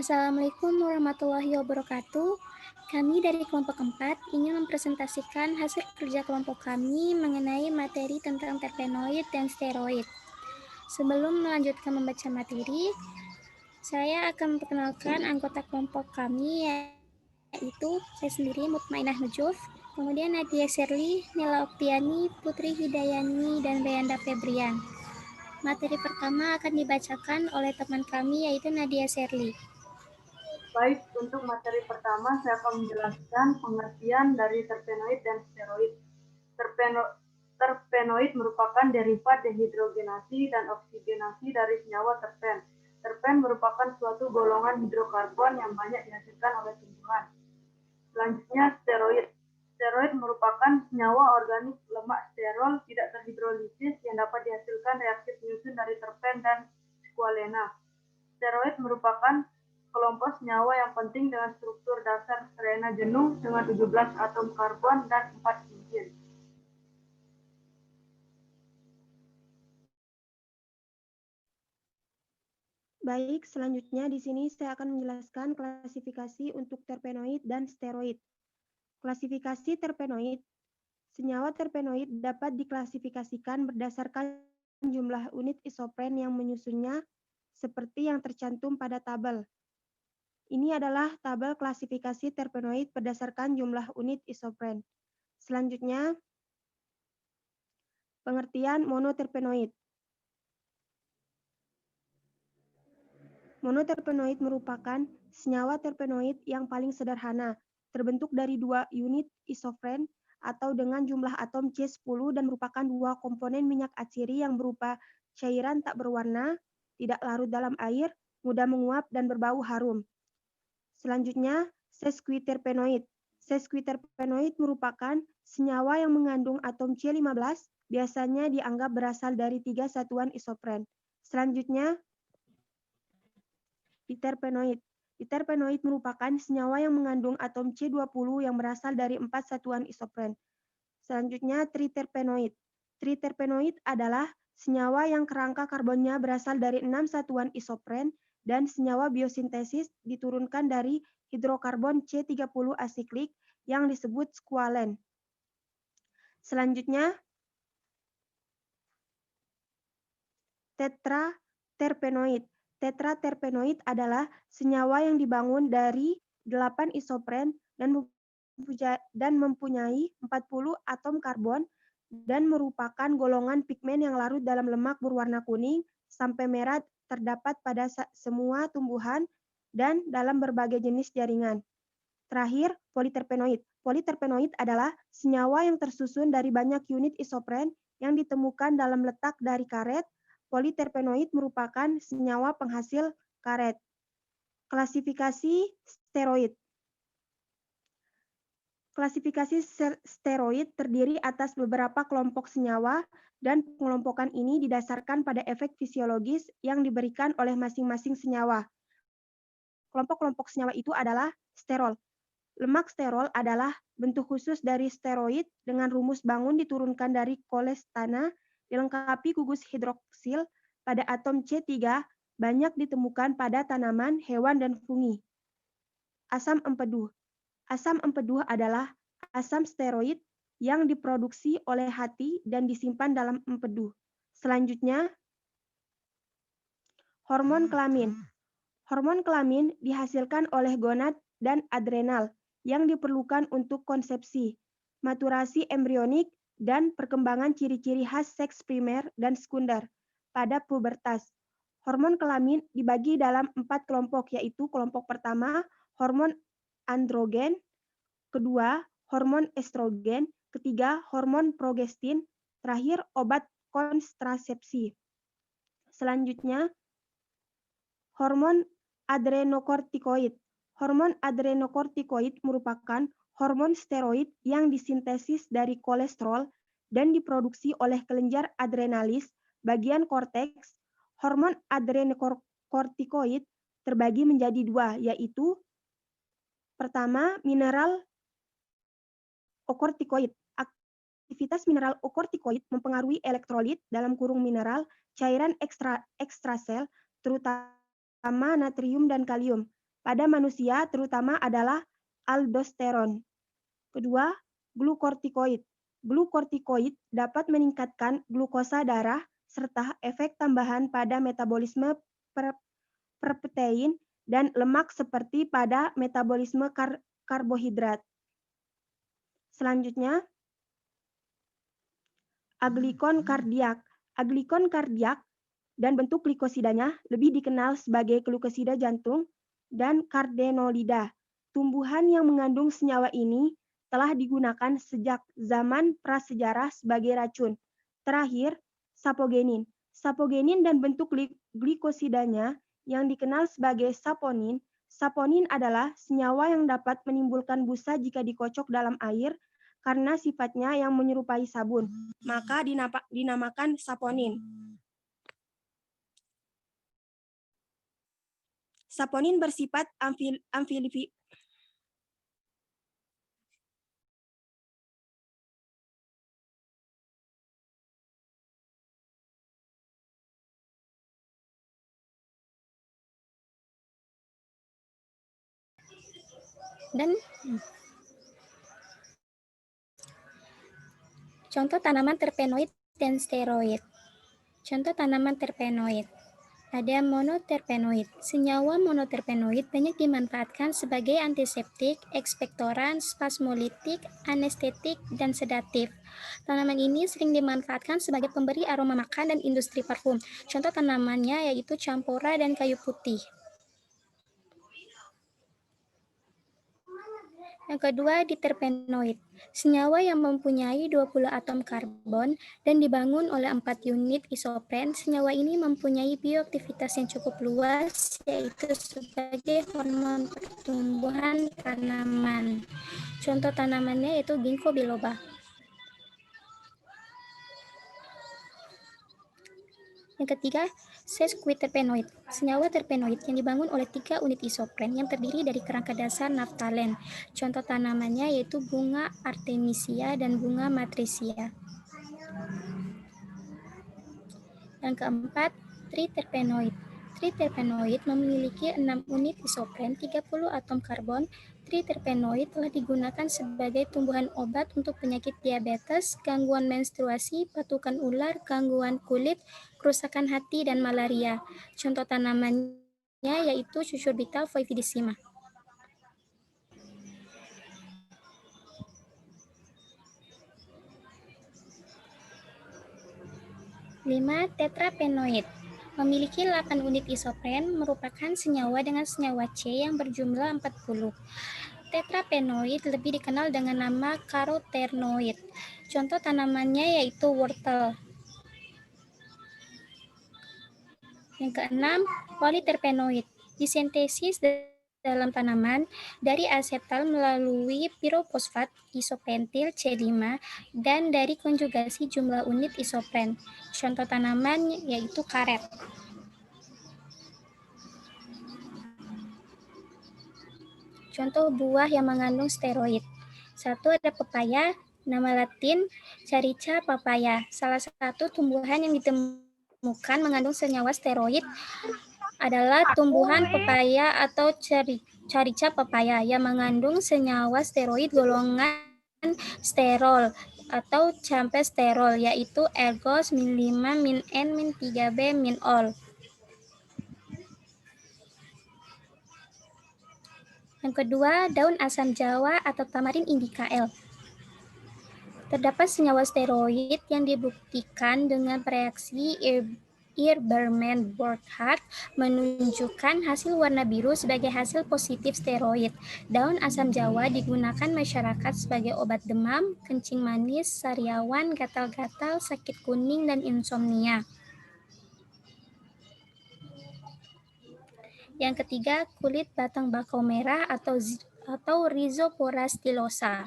Assalamualaikum warahmatullahi wabarakatuh. Kami dari kelompok 4 ingin mempresentasikan hasil kerja kelompok kami mengenai materi tentang terpenoid dan steroid. Sebelum melanjutkan membaca materi, saya akan memperkenalkan anggota kelompok kami, yaitu saya sendiri, Mutmainah Nujuf, kemudian Nadia Sherly, Nila Oktiani, Putri Hidayani, dan Rayanda Febrian. Materi pertama akan dibacakan oleh teman kami, yaitu Nadia Sherly. Baik, untuk materi pertama saya akan menjelaskan pengertian dari terpenoid dan steroid. Terpenoid merupakan derivat dehidrogenasi dan oksigenasi dari senyawa terpen. Terpen merupakan suatu golongan hidrokarbon yang banyak dihasilkan oleh tumbuhan. Selanjutnya steroid. Steroid merupakan senyawa organik lemak sterol tidak terhidrolisis yang dapat dihasilkan reaksi penyusun dari terpen dan squalena. Steroid merupakan kelompok senyawa yang penting dengan struktur dasar serena jenuh dengan 17 atom karbon dan 4 hidrogen. Baik, selanjutnya di sini saya akan menjelaskan klasifikasi untuk terpenoid dan steroid. Klasifikasi terpenoid. Senyawa terpenoid dapat diklasifikasikan berdasarkan jumlah unit isopren yang menyusunnya seperti yang tercantum pada tabel. Ini adalah tabel klasifikasi terpenoid berdasarkan jumlah unit isopren. Selanjutnya, pengertian monoterpenoid. Monoterpenoid merupakan senyawa terpenoid yang paling sederhana, terbentuk dari 2 unit isofren atau dengan jumlah atom C10 dan merupakan 2 komponen minyak atsiri yang berupa cairan tak berwarna, tidak larut dalam air, mudah menguap, dan berbau harum. Selanjutnya, sesquiterpenoid. Sesquiterpenoid merupakan senyawa yang mengandung atom C15, biasanya dianggap berasal dari 3 satuan isopren. Selanjutnya, diterpenoid. Diterpenoid merupakan senyawa yang mengandung atom C20 yang berasal dari 4 satuan isopren. Selanjutnya, triterpenoid. Triterpenoid adalah senyawa yang kerangka karbonnya berasal dari 6 satuan isopren dan senyawa biosintesis diturunkan dari hidrokarbon C30 asiklik yang disebut squalen. Selanjutnya, tetraterpenoid. Tetraterpenoid adalah senyawa yang dibangun dari 8 isopren dan mempunyai 40 atom karbon dan merupakan golongan pigmen yang larut dalam lemak berwarna kuning sampai merah terdapat pada semua tumbuhan dan dalam berbagai jenis jaringan. Terakhir, politerpenoid. Politerpenoid adalah senyawa yang tersusun dari banyak unit isopren yang ditemukan dalam letak dari karet. Politerpenoid merupakan senyawa penghasil karet. Klasifikasi steroid. Klasifikasi steroid terdiri atas beberapa kelompok senyawa dan pengelompokan ini didasarkan pada efek fisiologis yang diberikan oleh masing-masing senyawa. Kelompok-kelompok senyawa itu adalah sterol. Lemak sterol adalah bentuk khusus dari steroid dengan rumus bangun diturunkan dari kolestana dilengkapi gugus hidroksil pada atom C3 banyak ditemukan pada tanaman, hewan, dan fungi. Asam empedu. Asam empedu adalah asam steroid yang diproduksi oleh hati dan disimpan dalam empedu. Selanjutnya, hormon kelamin. Hormon kelamin dihasilkan oleh gonad dan adrenal yang diperlukan untuk konsepsi, maturasi embrionik, dan perkembangan ciri-ciri khas seks primer dan sekunder pada pubertas. Hormon kelamin dibagi dalam 4 kelompok, yaitu kelompok pertama, hormon androgen, kedua, hormon estrogen, ketiga, hormon progestin, terakhir, obat kontrasepsi. Selanjutnya, hormon adrenokortikoid. Hormon adrenokortikoid merupakan hormon steroid yang disintesis dari kolesterol dan diproduksi oleh kelenjar adrenalis, bagian korteks. Hormon adrenokortikoid terbagi menjadi 2, yaitu pertama, mineral okortikoid. Aktivitas mineral okortikoid mempengaruhi elektrolit dalam kurung mineral, cairan ekstrasel, terutama natrium dan kalium. pada manusia terutama adalah aldosteron. Kedua, glukortikoid. Glukortikoid dapat meningkatkan glukosa darah serta efek tambahan pada metabolisme protein dan lemak seperti pada metabolisme karbohidrat. Selanjutnya, aglikon kardiak. Aglikon kardiak dan bentuk glikosidanya lebih dikenal sebagai glukosida jantung dan kardenolida. Tumbuhan yang mengandung senyawa ini telah digunakan sejak zaman prasejarah sebagai racun. Terakhir, sapogenin. Sapogenin dan bentuk glikosidanya yang dikenal sebagai saponin. Saponin adalah senyawa yang dapat menimbulkan busa jika dikocok dalam air karena sifatnya yang menyerupai sabun, maka dinamakan saponin. Saponin bersifat amfilific. Dan contoh tanaman terpenoid dan steroid. Contoh tanaman terpenoid. Ada monoterpenoid. Senyawa monoterpenoid banyak dimanfaatkan sebagai antiseptik, ekspektoran, spasmolitik, anestetik, dan sedatif. Tanaman ini sering dimanfaatkan sebagai pemberi aroma makan dan industri parfum. Contoh tanamannya yaitu campora dan kayu putih. Yang kedua, diterpenoid. Senyawa yang mempunyai 20 atom karbon dan dibangun oleh 4 unit isopren. Senyawa ini mempunyai bioaktivitas yang cukup luas, yaitu sebagai hormon pertumbuhan tanaman. Contoh tanamannya yaitu ginkgo biloba. Yang ketiga, sesquiterpenoid. Senyawa terpenoid yang dibangun oleh 3 unit isopren yang terdiri dari kerangka dasar naftalen. Contoh tanamannya yaitu bunga artemisia dan bunga matrisia. Yang keempat, triterpenoid. Triterpenoid memiliki 6 unit isopren, 30 atom karbon. Triterpenoid telah digunakan sebagai tumbuhan obat untuk penyakit diabetes, gangguan menstruasi, patukan ular, gangguan kulit, kerusakan hati, dan malaria. Contoh tanamannya yaitu Cucurbita viridissima. Lima, tetrapenoid. Memiliki 8 unit isopren, merupakan senyawa dengan senyawa C yang berjumlah 40. Tetrapenoid lebih dikenal dengan nama karotenoid. Contoh tanamannya yaitu wortel. Yang keenam, politerpenoid. Disintesis dalam tanaman dari asetal melalui pirofosfat isopentil C5 dan dari konjugasi jumlah unit isopren. Contoh tanaman yaitu karet. Contoh buah yang mengandung steroid. Satu, ada pepaya, nama latin Carica papaya. Salah satu tumbuhan yang ditemukan mengandung senyawa steroid adalah tumbuhan pepaya atau Carica papaya yang mengandung senyawa steroid golongan sterol atau campesterol, yaitu ergos min 5 min N min 3B min ol. Yang kedua, daun asam jawa atau Tamarin indica L. Terdapat senyawa steroid yang dibuktikan dengan reaksi Ehrberman-Burkhardt menunjukkan hasil warna biru sebagai hasil positif steroid. Daun asam jawa digunakan masyarakat sebagai obat demam, kencing manis, sariawan, gatal-gatal, sakit kuning, dan insomnia. Yang ketiga, kulit batang bakau merah atau Rhizopora stylosa.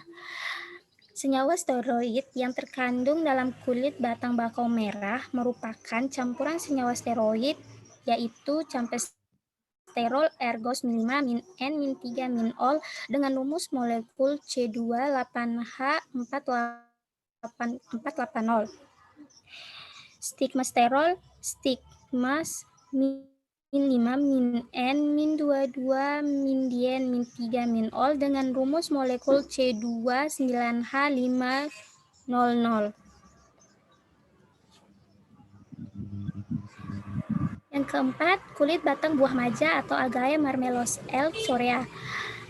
Senyawa steroid yang terkandung dalam kulit batang bakau merah merupakan campuran senyawa steroid yaitu campesterol ergos min 5 min N min 3 min ol dengan rumus molekul C2-8H480. Stigmasterol, stigmas min min 5, min N, min 22, min Dien, min 3, min ol dengan rumus molekul C29H500. Yang keempat, kulit batang buah maja atau Algae Marmelos L. corea.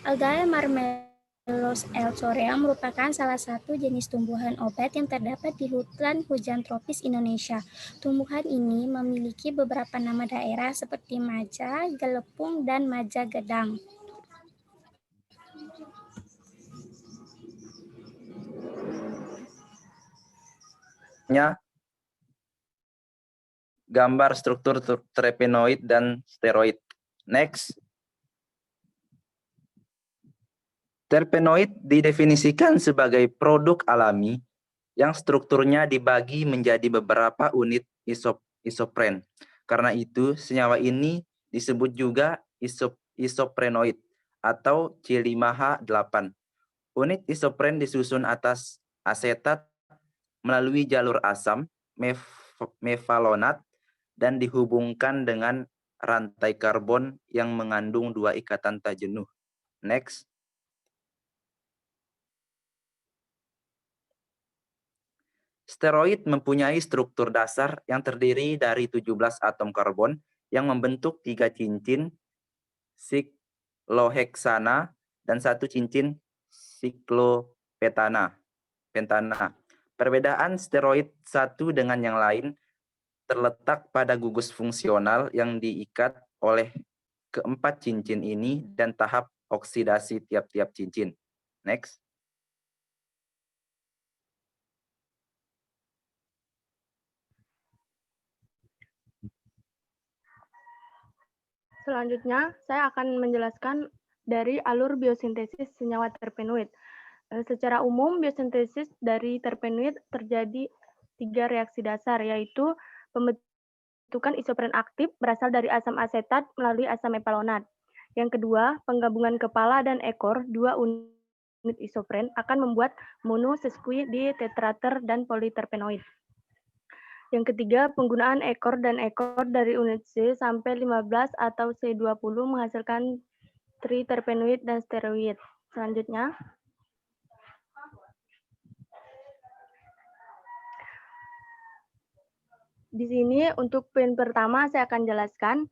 Algae Marmelos L. corea merupakan salah satu jenis tumbuhan obat yang terdapat di hutan hujan tropis Indonesia. Tumbuhan ini memiliki beberapa nama daerah seperti maja, gelepung, dan maja gedang. Gambar struktur terpenoid dan steroid. Next. Terpenoid didefinisikan sebagai produk alami yang strukturnya dibagi menjadi beberapa unit isopren. Karena itu, senyawa ini disebut juga isoprenoid atau C5H8. Unit isopren disusun atas asetat melalui jalur asam, mefalonat, dan dihubungkan dengan rantai karbon yang mengandung 2 ikatan tak jenuh. Next. Steroid mempunyai struktur dasar yang terdiri dari 17 atom karbon yang membentuk 3 cincin sikloheksana dan 1 cincin siklopentana. Perbedaan steroid satu dengan yang lain terletak pada gugus fungsional yang diikat oleh keempat cincin ini dan tahap oksidasi tiap-tiap cincin. Next. Selanjutnya, saya akan menjelaskan dari alur biosintesis senyawa terpenoid. Secara umum, biosintesis dari terpenoid terjadi 3 reaksi dasar, yaitu pembentukan isopren aktif berasal dari asam asetat melalui asam mepalonat. Yang kedua, penggabungan kepala dan ekor 2 unit isopren akan membuat monosesqui di tetrater dan politerpenoid. Yang ketiga, penggunaan ekor dan ekor dari unit C sampai 15 atau C20 menghasilkan triterpenoid dan steroid. Selanjutnya, di sini untuk poin pertama saya akan jelaskan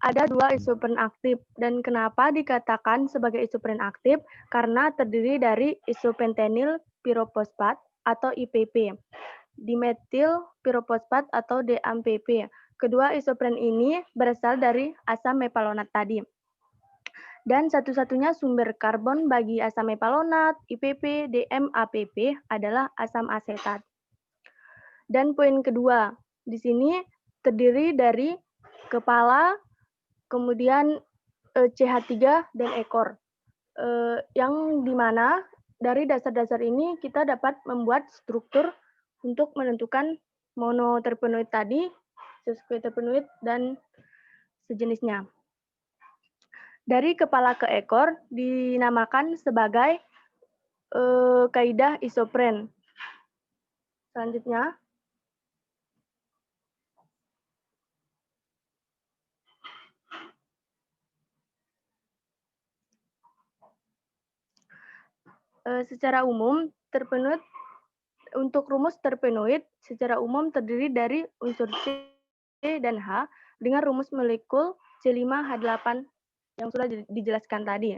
ada 2 isopren aktif dan kenapa dikatakan sebagai isopren aktif karena terdiri dari isopentenyl pirofosfat atau IPP, dimetil pirofosfat atau DMPP. Kedua isopren ini berasal dari asam mepalonat tadi. Dan satu-satunya sumber karbon bagi asam mepalonat, IPP, DMAPP adalah asam asetat. Dan poin kedua, di sini terdiri dari kepala, kemudian CH3 dan ekor. Yang dimana dari dasar-dasar ini kita dapat membuat struktur untuk menentukan monoterpenoid tadi, sesquiterpenoid, dan sejenisnya. Dari kepala ke ekor dinamakan sebagai kaidah isopren. Selanjutnya, secara umum terpenoid untuk rumus terpenoid secara umum terdiri dari unsur C dan H dengan rumus molekul C5H8 yang sudah dijelaskan tadi.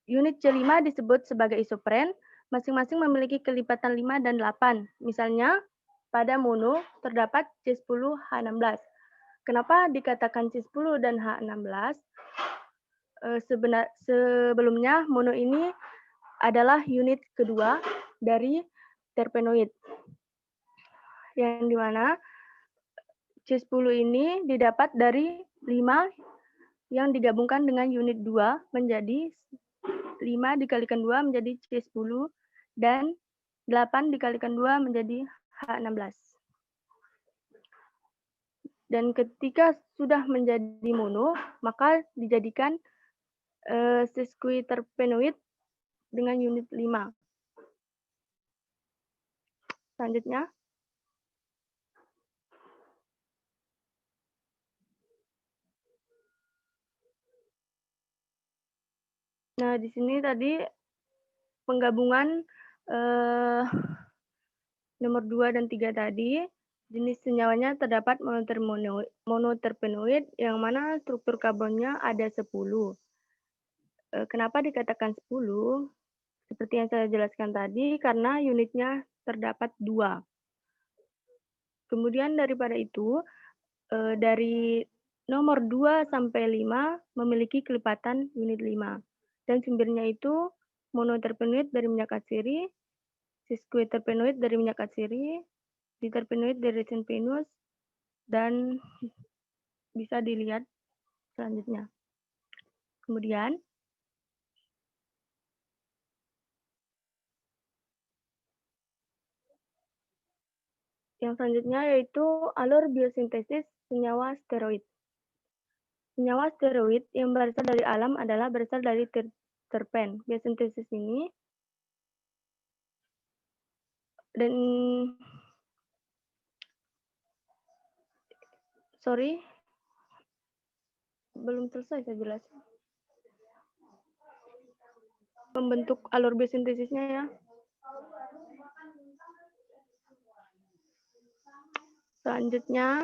Unit C5 disebut sebagai isopren, masing-masing memiliki kelipatan 5 dan 8. Misalnya, pada mono terdapat C10H16. Kenapa dikatakan C10 dan H16? Sebelumnya, mono ini adalah unit kedua dari terpenoid, yang dimana C10 ini didapat dari 5 yang digabungkan dengan unit 2 menjadi 5 dikalikan 2 menjadi C10 dan 8 dikalikan 2 menjadi H16. Dan ketika sudah menjadi mono, maka dijadikan sesquiterpenoid dengan unit 5. Selanjutnya, Nah, di sini tadi penggabungan nomor 2 dan 3 tadi, jenis senyawanya terdapat monoterpenoid yang mana struktur karbonnya ada 10. Kenapa dikatakan 10? Seperti yang saya jelaskan tadi, karena unitnya terdapat 2. Kemudian daripada itu, dari nomor 2 sampai 5 memiliki kelipatan unit 5. Dan sumbernya itu monoterpenoid dari minyak atsiri, sesquiterpenoid dari minyak atsiri, diterpenoid dari resin pinus, dan bisa dilihat selanjutnya. Kemudian, yang selanjutnya yaitu alur biosintesis senyawa steroid. Senyawa steroid yang berasal dari alam adalah berasal dari terpen. Biosintesis ini dan belum selesai saya jelasin. Membentuk alur biosintesisnya ya. Selanjutnya,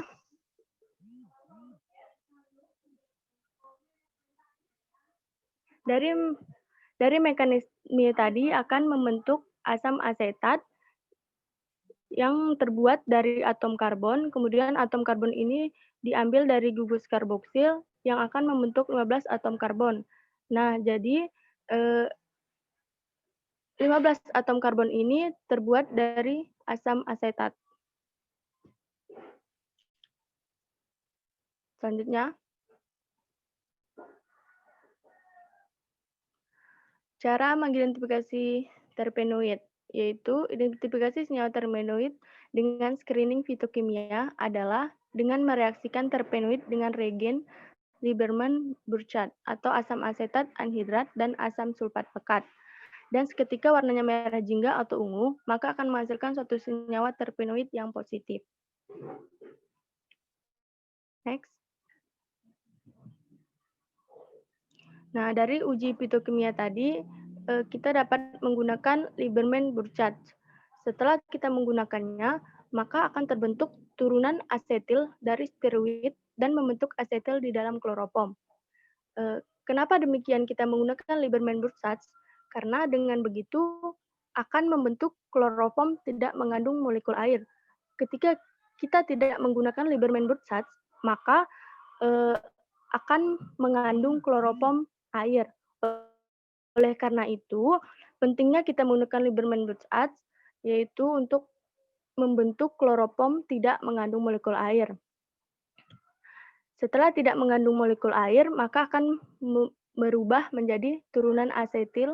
dari mekanisme tadi akan membentuk asam asetat yang terbuat dari atom karbon, kemudian atom karbon ini diambil dari gugus karboksil yang akan membentuk 15 atom karbon. Nah, jadi 15 atom karbon ini terbuat dari asam asetat. Selanjutnya, cara mengidentifikasi terpenoid, yaitu identifikasi senyawa terpenoid dengan screening fitokimia adalah dengan mereaksikan terpenoid dengan reagen Lieberman-Burchard atau asam asetat anhidrat dan asam sulfat pekat. Dan seketika warnanya merah jingga atau ungu, maka akan menghasilkan suatu senyawa terpenoid yang positif. Next. Nah, dari uji fitokimia tadi, kita dapat menggunakan Lieberman-Burchard. Setelah kita menggunakannya, maka akan terbentuk turunan asetil dari steroid dan membentuk asetil di dalam kloropom. Kenapa demikian kita menggunakan Lieberman-Burchard? Karena dengan begitu akan membentuk kloropom tidak mengandung molekul air. Ketika kita tidak menggunakan Lieberman-Burchard, maka akan mengandung kloropom air. Oleh karena itu, pentingnya kita menggunakan Lieberman-Burchard yaitu untuk membentuk kloropom tidak mengandung molekul air. Setelah tidak mengandung molekul air, maka akan berubah menjadi turunan asetil.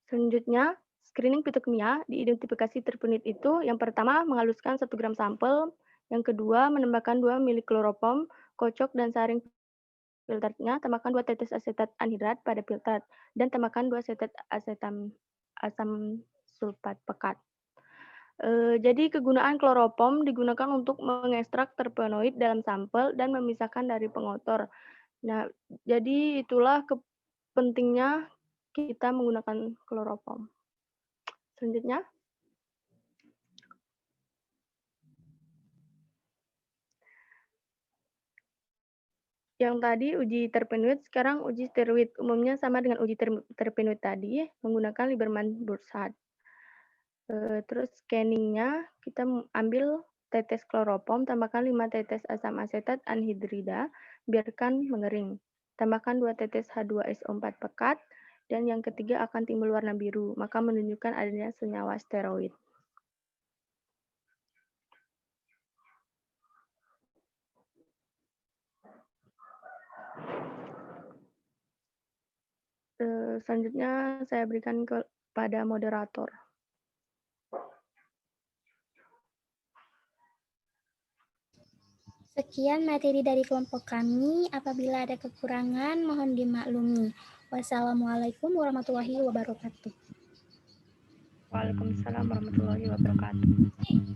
Selanjutnya, screening fitokimia diidentifikasi terpenoid itu yang pertama menghaluskan 1 gram sampel, yang kedua menambahkan 2 mili kloropom, kocok dan saring filternya, tambahkan 2 tetes asetat anhidrat pada filter, dan tambahkan 2 tetes asam sulfat pekat. Jadi kegunaan kloropom digunakan untuk mengekstrak terpenoid dalam sampel dan memisahkan dari pengotor. Nah, jadi itulah pentingnya kita menggunakan kloropom. Selanjutnya. Yang tadi uji terpenoid, sekarang uji steroid. Umumnya sama dengan uji terpenoid tadi, menggunakan Lieberman-Burchard. Terus scanningnya, kita ambil tetes kloropom, tambahkan 5 tetes asam asetat anhidrida, biarkan mengering. Tambahkan 2 tetes H2SO4 pekat, dan yang ketiga akan timbul warna biru, maka menunjukkan adanya senyawa steroid. Selanjutnya saya berikan kepada moderator. Sekian materi dari kelompok kami. Apabila ada kekurangan, mohon dimaklumi. Wassalamualaikum warahmatullahi wabarakatuh. Waalaikumsalam warahmatullahi wabarakatuh.